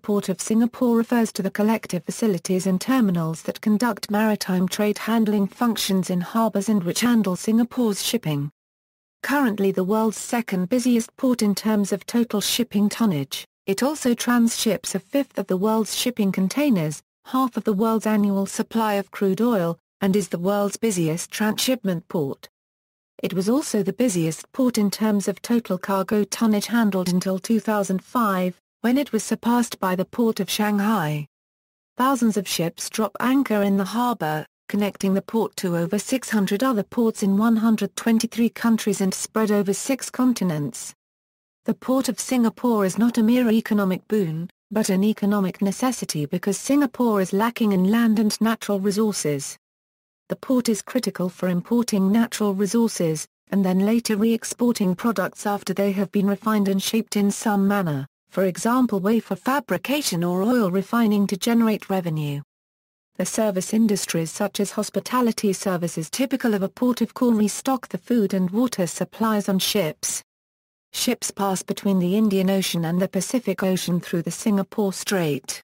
Port of Singapore refers to the collective facilities and terminals that conduct maritime trade handling functions in harbours and which handle Singapore's shipping. Currently the world's second busiest port in terms of total shipping tonnage, it also transships a fifth of the world's shipping containers, half of the world's annual supply of crude oil, and is the world's busiest transshipment port. It was also the busiest port in terms of total cargo tonnage handled until 2005, when it was surpassed by the Port of Shanghai. Thousands of ships drop anchor in the harbour, connecting the port to over 600 other ports in 123 countries and spread over 6 continents. The Port of Singapore is not a mere economic boon, but an economic necessity because Singapore is lacking in land and natural resources. The port is critical for importing natural resources, and then later re-exporting products after they have been refined and shaped in some manner, for example wafer fabrication or oil refining to generate revenue. The service industries such as hospitality services typical of a port of call restock the food and water supplies on ships. Ships pass between the Indian Ocean and the Pacific Ocean through the Singapore Strait.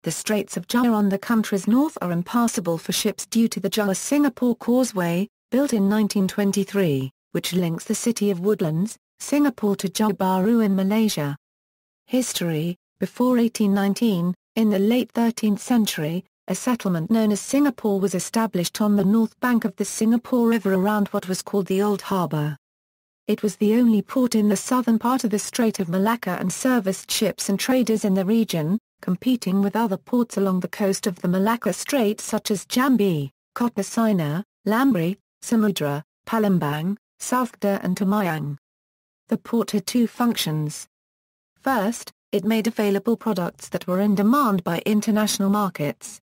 The Straits of Johor on the country's north are impassable for ships due to the Johor-Singapore Causeway, built in 1923, which links the city of Woodlands, Singapore to Johor Bahru in Malaysia. History: before 1819, in the late 13th century, a settlement known as Singapore was established on the north bank of the Singapore River around what was called the Old Harbour. It was the only port in the southern part of the Strait of Malacca and serviced ships and traders in the region, competing with other ports along the coast of the Malacca Strait such as Jambi, Kota Singa, Lambri, Samudra, Palembang, South Kedah and Tamayang. The port had 2 functions. First, it made available products that were in demand by international markets.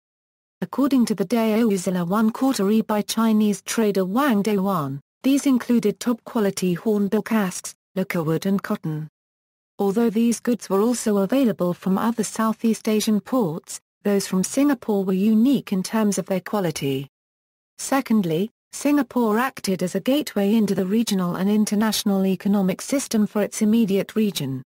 According to the Daozilla 1 quarterly by Chinese trader Wang Dayuan, these included top-quality hornbill casks, lacquer wood and cotton. Although these goods were also available from other Southeast Asian ports, those from Singapore were unique in terms of their quality. Secondly, Singapore acted as a gateway into the regional and international economic system for its immediate region.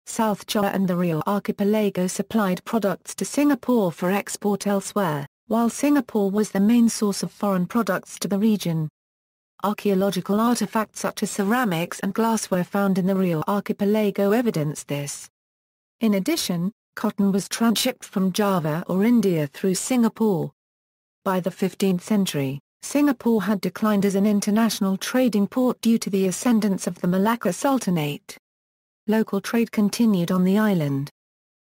South Java and the Rio Archipelago supplied products to Singapore for export elsewhere, while Singapore was the main source of foreign products to the region. Archaeological artifacts such as ceramics and glassware found in the Rio Archipelago evidence this. In addition, cotton was transshipped from Java or India through Singapore. By the 15th century, Singapore had declined as an international trading port due to the ascendance of the Malacca Sultanate. Local trade continued on the island.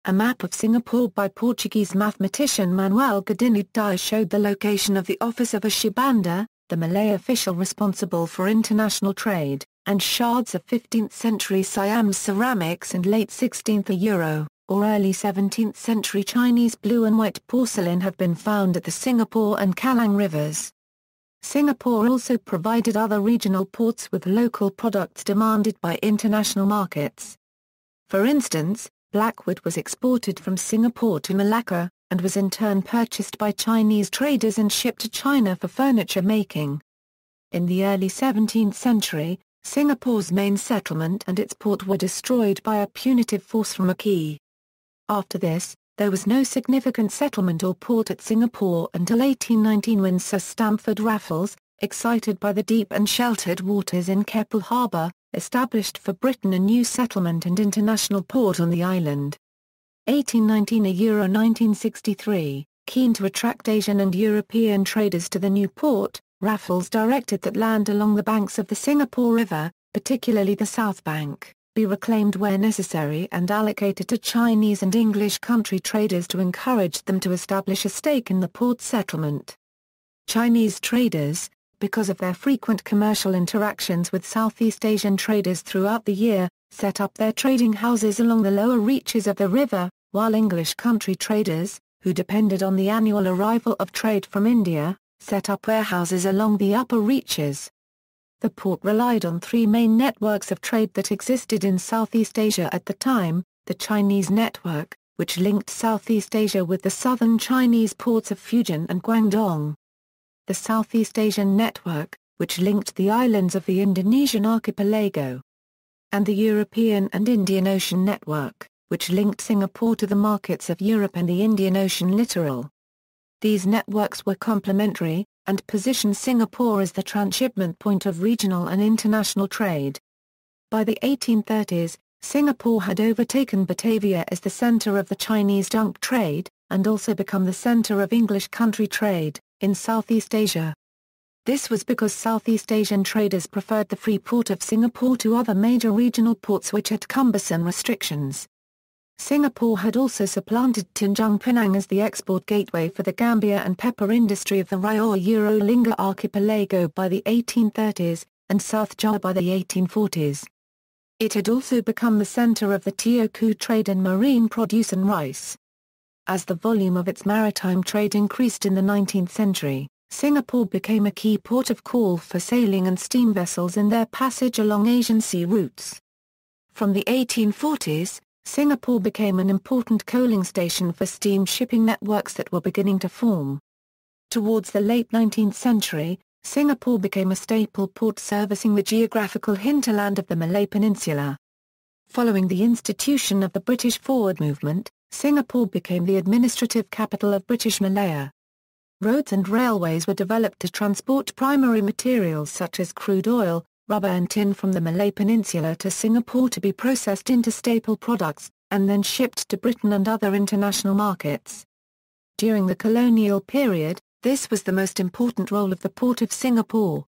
A map of Singapore by Portuguese mathematician Manuel Godinho Dias showed the location of the office of a shibanda, the Malay official responsible for international trade, and shards of 15th-century Siamese ceramics and late 16th Euro, or early 17th century Chinese blue and white porcelain have been found at the Singapore and Kallang rivers. Singapore also provided other regional ports with local products demanded by international markets. For instance, blackwood was exported from Singapore to Malacca, and was in turn purchased by Chinese traders and shipped to China for furniture making. In the early 17th century, Singapore's main settlement and its port were destroyed by a punitive force from a key. After this, there was no significant settlement or port at Singapore until 1819 when Sir Stamford Raffles, excited by the deep and sheltered waters in Keppel Harbour, established for Britain a new settlement and international port on the island. 1819 Euro 1963, keen to attract Asian and European traders to the new port, Raffles directed that land along the banks of the Singapore River, particularly the South Bank, be reclaimed where necessary and allocated to Chinese and English country traders to encourage them to establish a stake in the port settlement. Chinese traders, because of their frequent commercial interactions with Southeast Asian traders throughout the year, set up their trading houses along the lower reaches of the river, while English country traders, who depended on the annual arrival of trade from India, set up warehouses along the upper reaches. The port relied on 3 main networks of trade that existed in Southeast Asia at the time: the Chinese network, which linked Southeast Asia with the southern Chinese ports of Fujian and Guangdong; the Southeast Asian network, which linked the islands of the Indonesian archipelago; and the European and Indian Ocean network, which linked Singapore to the markets of Europe and the Indian Ocean littoral. These networks were complementary, and positioned Singapore as the transshipment point of regional and international trade. By the 1830s, Singapore had overtaken Batavia as the center of the Chinese junk trade, and also become the center of English country trade, in Southeast Asia. This was because Southeast Asian traders preferred the free port of Singapore to other major regional ports which had cumbersome restrictions. Singapore had also supplanted Tanjung Pinang as the export gateway for the gambia and pepper industry of the Rio-Eurolingga archipelago by the 1830s, and South Java by the 1840s. It had also become the center of the Teochew trade in marine produce and rice. As the volume of its maritime trade increased in the 19th century, Singapore became a key port of call for sailing and steam vessels in their passage along Asian sea routes. From the 1840s, Singapore became an important coaling station for steam shipping networks that were beginning to form. Towards the late 19th century, Singapore became a staple port servicing the geographical hinterland of the Malay Peninsula. Following the institution of the British Forward Movement, Singapore became the administrative capital of British Malaya. Roads and railways were developed to transport primary materials such as crude oil, rubber and tin from the Malay Peninsula to Singapore to be processed into staple products, and then shipped to Britain and other international markets. During the colonial period, this was the most important role of the Port of Singapore.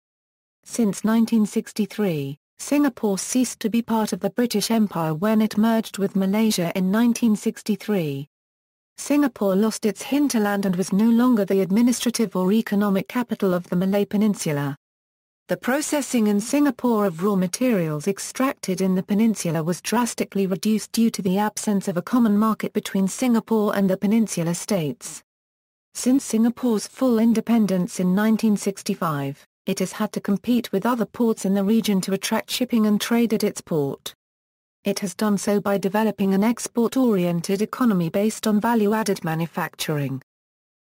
Since 1963, Singapore ceased to be part of the British Empire when it merged with Malaysia in 1963. Singapore lost its hinterland and was no longer the administrative or economic capital of the Malay Peninsula. The processing in Singapore of raw materials extracted in the peninsula was drastically reduced due to the absence of a common market between Singapore and the peninsula states. Since Singapore's full independence in 1965, it has had to compete with other ports in the region to attract shipping and trade at its port. It has done so by developing an export-oriented economy based on value-added manufacturing.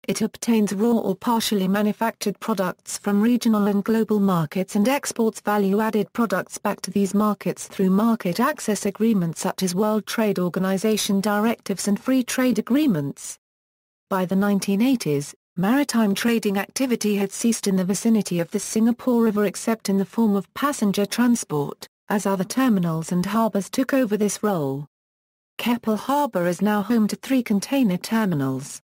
It obtains raw or partially manufactured products from regional and global markets and exports value-added products back to these markets through market access agreements such as World Trade Organization directives and free trade agreements. By the 1980s, maritime trading activity had ceased in the vicinity of the Singapore River except in the form of passenger transport, as other terminals and harbours took over this role. Keppel Harbour is now home to 3 container terminals.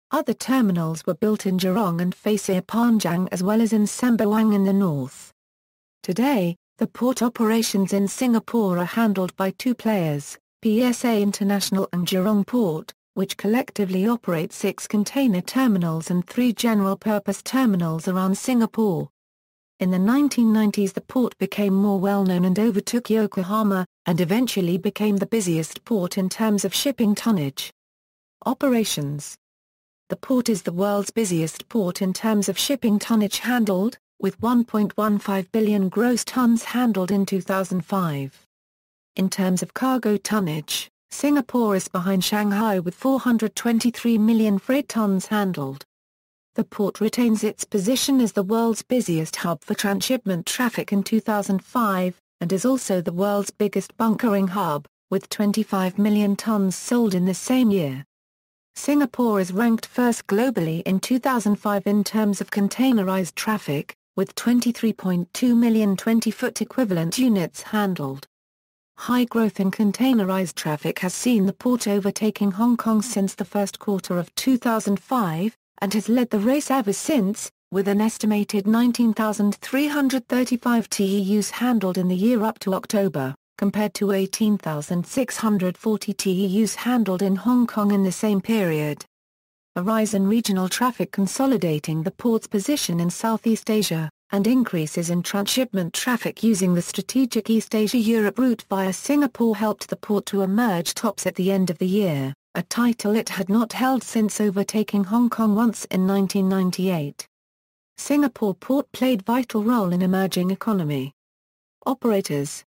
Other terminals were built in Jurong and Pasir Panjang as well as in Sembawang in the north. Today, the port operations in Singapore are handled by 2 players, PSA International and Jurong Port, which collectively operate 6 container terminals and 3 general-purpose terminals around Singapore. In the 1990s the port became more well-known and overtook Yokohama, and eventually became the busiest port in terms of shipping tonnage. Operations. The port is the world's busiest port in terms of shipping tonnage handled, with 1.15 billion gross tons handled in 2005. In terms of cargo tonnage, Singapore is behind Shanghai with 423 million freight tons handled. The port retains its position as the world's busiest hub for transshipment traffic in 2005, and is also the world's biggest bunkering hub, with 25 million tons sold in the same year. Singapore is ranked first globally in 2005 in terms of containerized traffic, with 23.2 million 20-foot equivalent units handled. High growth in containerized traffic has seen the port overtaking Hong Kong since the first quarter of 2005, and has led the race ever since, with an estimated 19,335 TEUs handled in the year up to October, compared to 18,640 TEUs handled in Hong Kong in the same period. A rise in regional traffic consolidating the port's position in Southeast Asia, and increases in transshipment traffic using the strategic East Asia-Europe route via Singapore helped the port to emerge tops at the end of the year, a title it had not held since overtaking Hong Kong once in 1998. Singapore Port played vital role in emerging economy. Operators.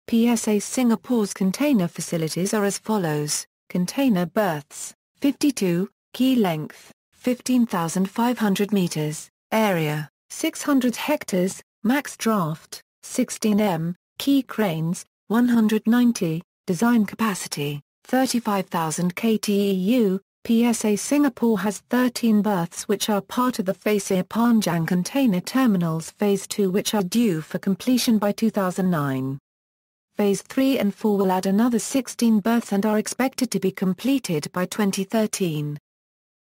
PSA Singapore's container facilities are as follows: container berths, 52, quay length, 15,500 meters, area, 600 hectares, max draft, 16 m, quay cranes, 190, design capacity, 35,000 kTEU. PSA Singapore has 13 berths which are part of the Pasir Panjang Container Terminals Phase 2 which are due for completion by 2009. Phase 3 and 4 will add another 16 berths and are expected to be completed by 2013.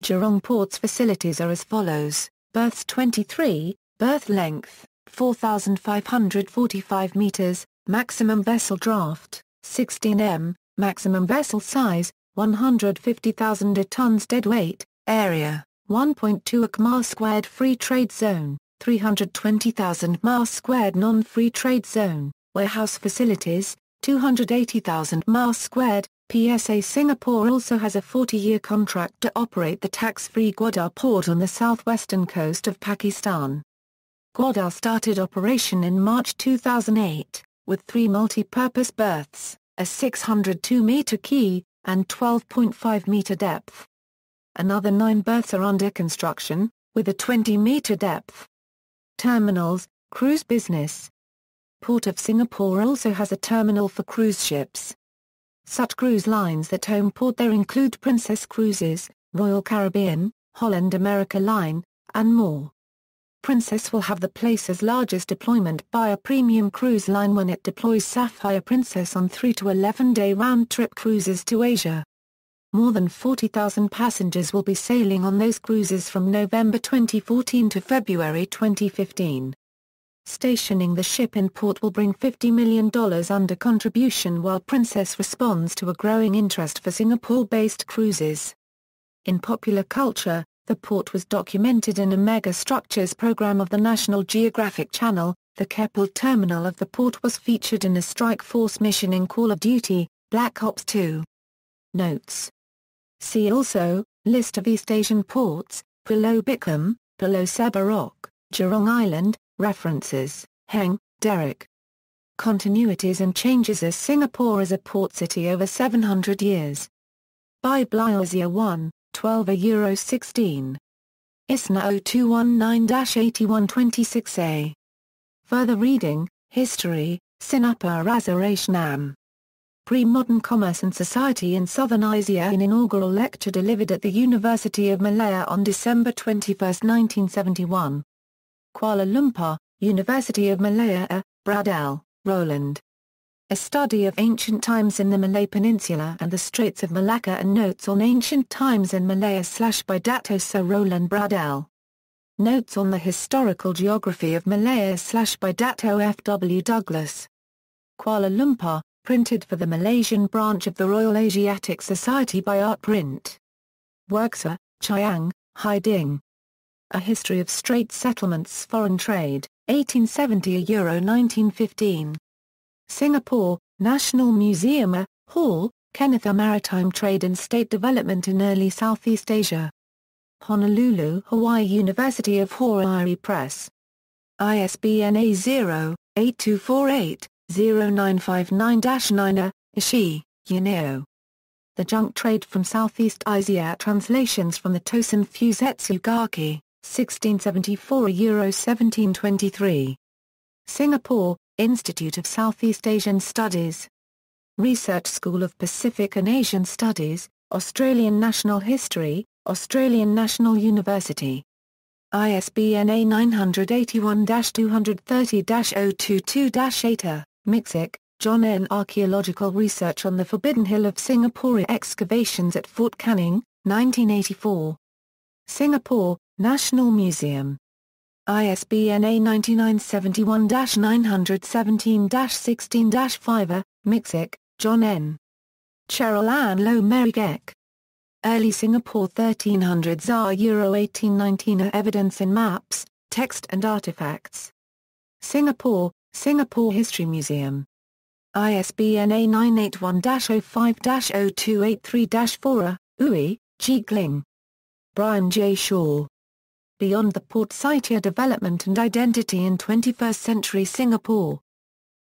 Jurong Port's facilities are as follows: berths 23, berth length, 4,545 meters, maximum vessel draft, 16 m, maximum vessel size, 150,000 tons deadweight, area, 1.2 km squared free trade zone, 320,000 mi squared non-free trade zone, warehouse facilities, 280,000 mi squared. PSA Singapore also has a 40-year contract to operate the tax-free Gwadar port on the southwestern coast of Pakistan. Gwadar started operation in March 2008, with 3 multi-purpose berths, a 602-meter quay, and 12.5-meter depth. Another 9 berths are under construction, with a 20-meter depth. Terminals, cruise business. Port of Singapore also has a terminal for cruise ships. Such cruise lines that home port there include Princess Cruises, Royal Caribbean, Holland America Line, and more. Princess will have the place's largest deployment by a premium cruise line when it deploys Sapphire Princess on 3 to 11-day round-trip cruises to Asia. More than 40,000 passengers will be sailing on those cruises from November 2014 to February 2015. Stationing the ship in port will bring $50 million under contribution while Princess responds to a growing interest for Singapore-based cruises. In popular culture, the port was documented in a mega-structures program of the National Geographic Channel. The Keppel terminal of the port was featured in a strike force mission in Call of Duty, Black Ops 2. Notes. See also, List of East Asian ports, Pulau Bikram, Pulau Sebarok, Jurong Island. References, Heng, Derek. Continuities and Changes as Singapore as a Port City Over 700 Years. By Bliozia 1, 12 €16. ISNA 0219-8126A. Further reading, History, Sinapa Razarashnam. Pre-Modern Commerce and Society in Southern Asia. An inaugural lecture delivered at the University of Malaya on December 21, 1971. Kuala Lumpur, University of Malaya, Bradell, Roland. A Study of Ancient Times in the Malay Peninsula and the Straits of Malacca and Notes on Ancient Times in Malaya by Dato Sir Roland Bradell. Notes on the Historical Geography of Malaya by Dato F. W. Douglas. Kuala Lumpur, printed for the Malaysian branch of the Royal Asiatic Society by Artprint. Worksa, Chiang, Hai Ding. A History of Straits Settlements Foreign Trade, 1870–1915. Singapore, National Museum, Hall, Kenneth A. Maritime Trade and State Development in Early Southeast Asia. Honolulu, Hawaii University of Hawaii Press. ISBN A0-8248-0959-9. Ishii, Yunio. The Junk Trade from Southeast Asia. Translations from the Tosin Fusetsu Gaki. 1674 €1723. Singapore, Institute of Southeast Asian Studies. Research School of Pacific and Asian Studies, Australian National History, Australian National University. ISBN A981-230-022-8. Mixick, John N. Archaeological Research on the Forbidden Hill of Singapore. Excavations at Fort Canning, 1984. Singapore, National Museum. ISBN A9971-917-16-5. Mixick, John N. Cheryl Ann Lowe Merrigeck. Early Singapore 1300s Euro 1819. Evidence in Maps, Text and Artifacts. Singapore, Singapore History Museum. ISBN A981-05-0283-4. Uy, Ji Gling. Brian J. Shaw. Beyond the Port Sitia Development and Identity in 21st Century Singapore.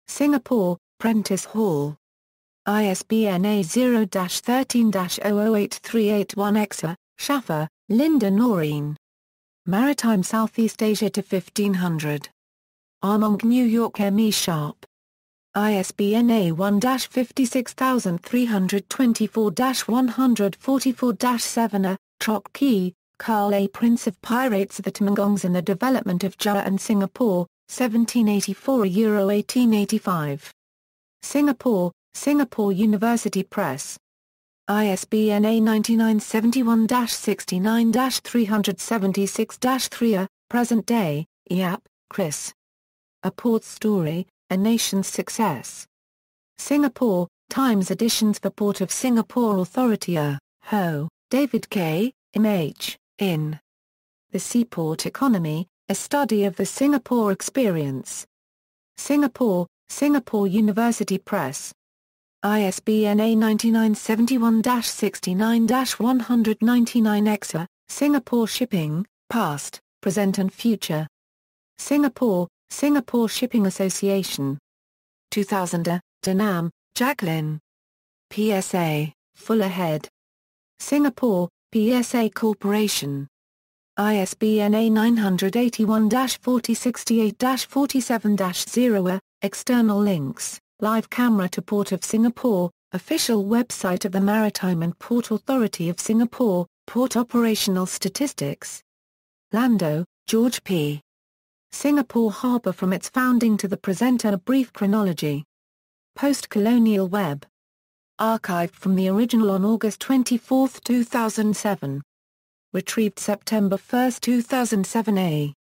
Singapore, Prentice Hall. ISBN A0-13-008381-Exa, Schaffer, Linda Noreen. Maritime Southeast Asia to 1500. Armonk, New York. M. E. Sharp. ISBN A1-56324-144-7 Trok Key, Carl A. Prince of Pirates of the Temengongs in the Development of Johor and Singapore, 1784–1885. Singapore, Singapore University Press. ISBN A9971-69-376-3 Present day, Yap, Chris. A Port's Story, A Nation's Success. Singapore, Times editions for Port of Singapore Authority. Ho, David K., M.H., in The Seaport Economy, A Study of the Singapore Experience. Singapore, Singapore University Press. ISBN A9971-69-199 Singapore Shipping, Past, Present and Future. Singapore, Singapore Shipping Association. 2000. Denham, Jacqueline. PSA, Fuller Head. Singapore, PSA Corporation. ISBN A981-4068-47-0. External links, live camera to Port of Singapore, official website of the Maritime and Port Authority of Singapore, port operational statistics. Lando, George P. Singapore Harbour from its founding to the present. A brief chronology. Post-colonial web. Archived from the original on August 24, 2007. Retrieved September 1, 2007. A.